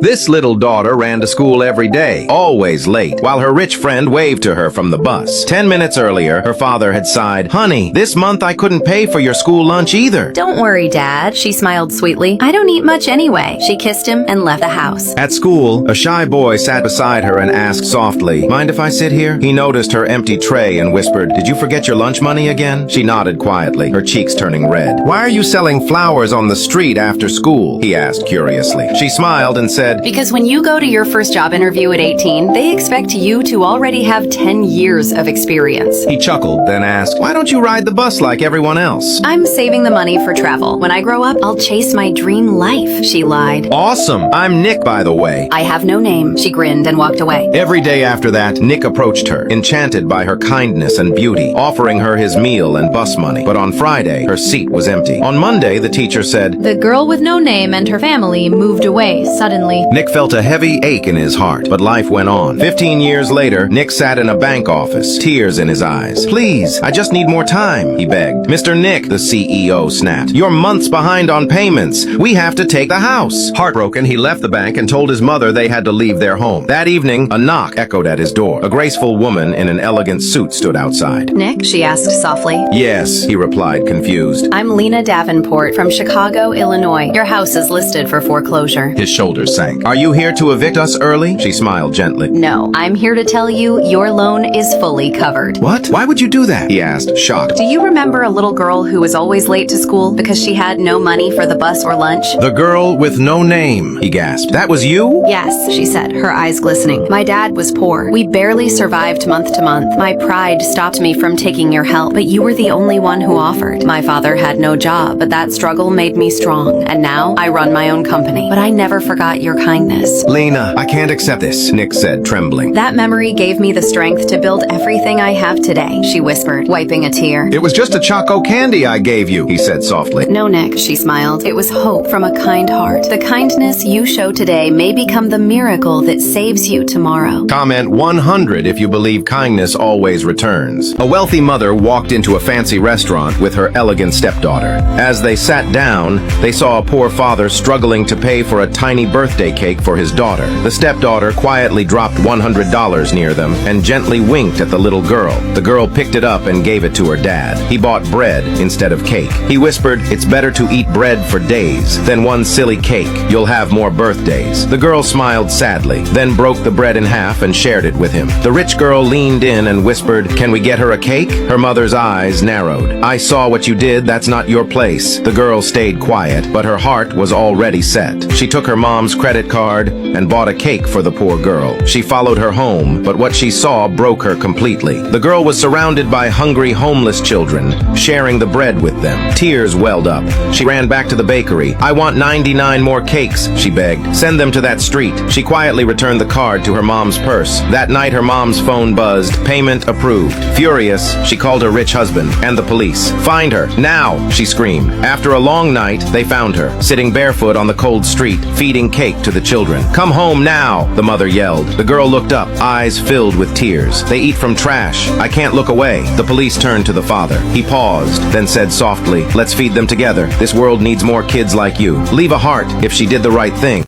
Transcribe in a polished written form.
This little daughter ran to school every day, always late, while her rich friend waved to her from the bus. 10 minutes earlier, her father had sighed, "Honey, this month I couldn't pay for your school lunch either." "Don't worry, Dad," she smiled sweetly. "I don't eat much anyway." She kissed him and left the house. At school, a shy boy sat beside her and asked softly, "Mind if I sit here?" He noticed her empty tray and whispered, "Did you forget your lunch money again?" She nodded quietly, her cheeks turning red. "Why are you selling flowers on the street after school?" he asked curiously. She smiled and said, "Because when you go to your first job interview at 18, they expect you to already have 10 years of experience." He chuckled, then asked, "Why don't you ride the bus like everyone else?" "I'm saving the money for travel. When I grow up, I'll chase my dream life," she lied. "Awesome! I'm Nick, by the way." "I have no name," she grinned and walked away. Every day after that, Nick approached her, enchanted by her kindness and beauty, offering her his meal and bus money. But on Friday, her seat was empty. On Monday, the teacher said, The girl with no name and her family moved away suddenly. Nick felt a heavy ache in his heart, but life went on. 15 years later, Nick sat in a bank office, tears in his eyes. "Please, I just need more time," he begged. "Mr. Nick," the CEO snapped, "you're months behind on payments. We have to take the house." Heartbroken, he left the bank and told his mother they had to leave their home. That evening, a knock echoed at his door. A graceful woman in an elegant suit stood outside. "Nick?" she asked softly. "Yes," he replied, confused. "I'm Lena Davenport from Chicago, Illinois. Your house is listed for foreclosure." His shoulders sank. "Are you here to evict us early?" She smiled gently. "No, I'm here to tell you your loan is fully covered." "What? Why would you do that?" he asked, shocked. "Do you remember a little girl who was always late to school because she had no money for the bus or lunch?" "The girl with no name," he gasped. "That was you?" "Yes," she said, her eyes glistening. "My dad was poor. We barely survived month to month. My pride stopped me from taking your help, but you were the only one who offered. My father had no job, but that struggle made me strong, and now I run my own company. But I never forgot your kindness." "Lena, I can't accept this," Nick said, trembling. "That memory gave me the strength to build everything I have today," she whispered, wiping a tear. "It was just a Choco candy I gave you," he said softly. "No, Nick," she smiled. "It was hope from a kind heart. The kindness you show today may become the miracle that saves you tomorrow." Comment 100 if you believe kindness always returns. A wealthy mother walked into a fancy restaurant with her elegant stepdaughter. As they sat down, they saw a poor father struggling to pay for a tiny birthday cake for his daughter. The stepdaughter quietly dropped $100 near them and gently winked at the little girl. The girl picked it up and gave it to her dad. He bought bread instead of cake. He whispered, "It's better to eat bread for days than one silly cake. You'll have more birthdays." The girl smiled sadly, then broke the bread in half and shared it with him. The rich girl leaned in and whispered, "Can we get her a cake?" Her mother's eyes narrowed. "I saw what you did. That's not your place." The girl stayed quiet, but her heart was already set. She took her mom's credit card and bought a cake for the poor girl. She followed her home, but what she saw broke her completely. The girl was surrounded by hungry, homeless children, sharing the bread with them. Tears welled up. She ran back to the bakery. "I want 99 more cakes," she begged. "Send them to that street." She quietly returned the card to her mom's purse. That night, her mom's phone buzzed. Payment approved. Furious, she called her rich husband and the police. "Find her, now!" she screamed. After a long night, they found her, sitting barefoot on the cold street, feeding cake to the children. "Come home now!" the mother yelled. The girl looked up, eyes filled with tears. "They eat from trash. I can't look away." The police turned to the father. He paused, then said softly, "Let's feed them together. This world needs more kids like you. Leave a heart if she did the right thing."